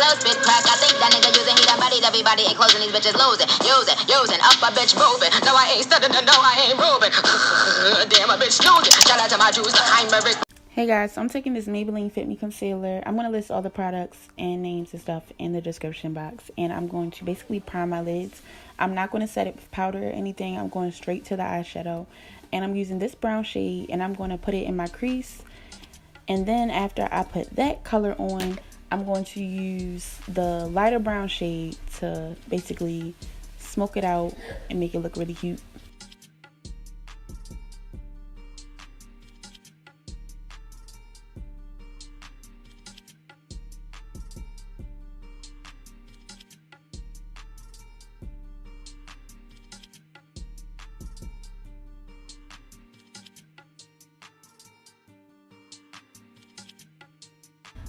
Spit crack, I think that nigga using, he done bodied everybody and closing these bitches losing, using up my bitch moving. No, I ain't studying, no, I ain't moving. Damn, a bitch losing. Shout out to my Jews, I'm a Hey guys, so I'm taking this Maybelline Fit Me Concealer. I'm going to list all the products and names and stuff in the description box. And I'm going to basically prime my lids. I'm not going to set it with powder or anything. I'm going straight to the eyeshadow. And I'm using this brown shade and I'm going to put it in my crease. And then after I put that color on, I'm going to use the lighter brown shade to basically smoke it out and make it look really cute.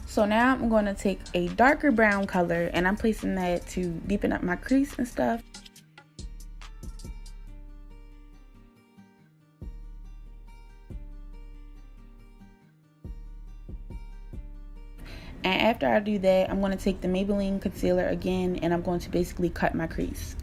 So now I'm going to take a darker brown color and I'm placing that to deepen up my crease and stuff. And after I do that, I'm going to take the Maybelline concealer again and I'm going to basically cut my crease.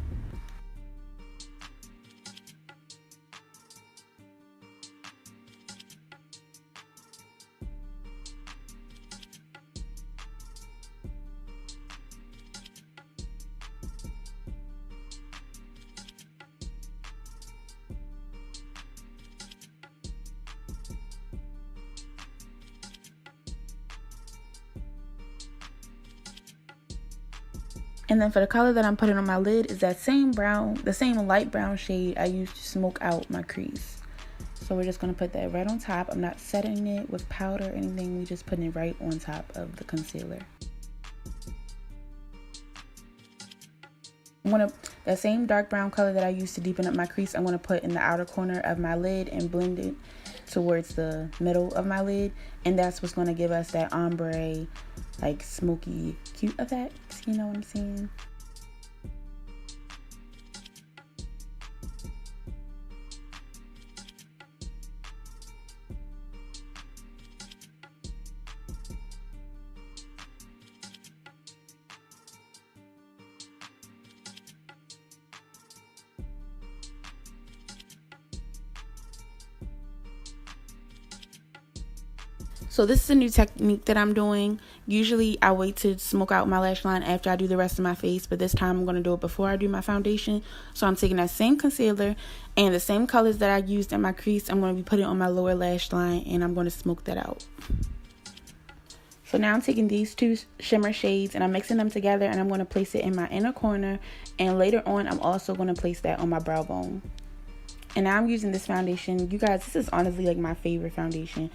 And then for the color that I'm putting on my lid is that same brown, the same light brown shade I used to smoke out my crease. So we're just going to put that right on top. I'm not setting it with powder or anything. We're just putting it right on top of the concealer. That same dark brown color that I used to deepen up my crease, I'm going to put in the outer corner of my lid and blend it towards the middle of my lid. And that's what's going to give us that ombre, like smoky, cute effect. You know what I'm saying? So this is a new technique that I'm doing. Usually I wait to smoke out my lash line after I do the rest of my face, but this time I'm going to do it before I do my foundation. So I'm taking that same concealer and the same colors that I used in my crease. I'm going to be putting on my lower lash line and I'm going to smoke that out. So now I'm taking these two shimmer shades and I'm mixing them together and I'm going to place it in my inner corner. And later on, I'm also going to place that on my brow bone. And now I'm using this foundation. You guys, this is honestly like my favorite foundation.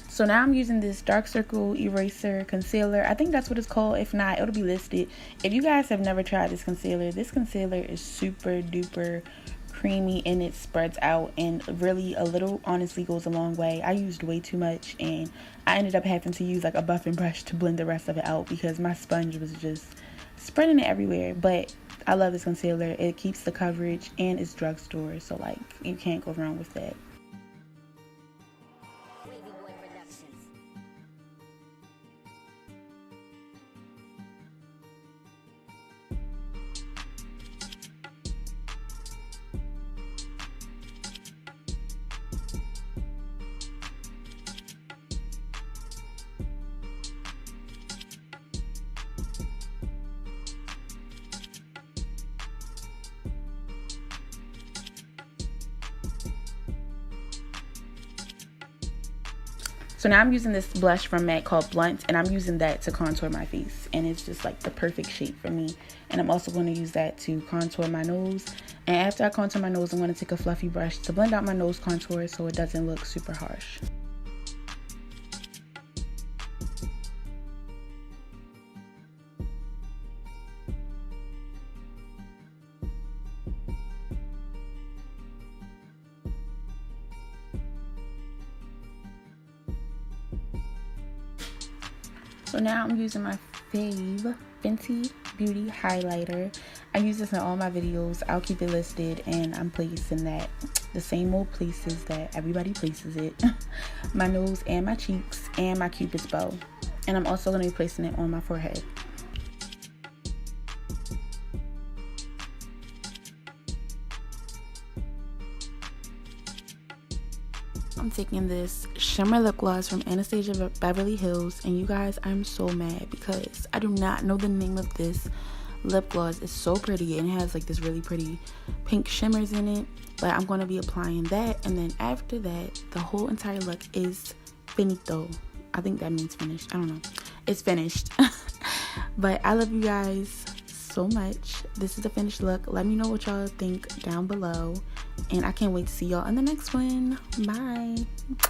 So now I'm using this dark circle eraser concealer. I think that's what it's called. If not, it'll be listed. If you guys have never tried this concealer is super duper creamy and it spreads out, and really a little honestly goes a long way. I used way too much and I ended up having to use like a buffing brush to blend the rest of it out because my sponge was just spreading it everywhere. But I love this concealer. It keeps the coverage and it's drugstore, so like you can't go wrong with that. So now I'm using this blush from MAC called Blunt, and I'm using that to contour my face, and it's just like the perfect shape for me. And I'm also going to use that to contour my nose. And after I contour my nose, I'm going to take a fluffy brush to blend out my nose contour so it doesn't look super harsh. So now I'm using my fave Fenty Beauty highlighter. I use this in all my videos. I'll keep it listed, and I'm placing that the same old places that everybody places it. My nose and my cheeks and my cupid's bow. And I'm also going to be placing it on my forehead. I'm taking this shimmer lip gloss from Anastasia Beverly Hills, and you guys, I'm so mad because I do not know the name of this lip gloss. It's so pretty and it has like this really pretty pink shimmers in it, but I'm going to be applying that, and then after that the whole entire look is finito. I think that means finished. I don't know. It's finished. But I love you guys so much. This is the finished look. Let me know what y'all think down below, and I can't wait to see y'all in the next one. Bye.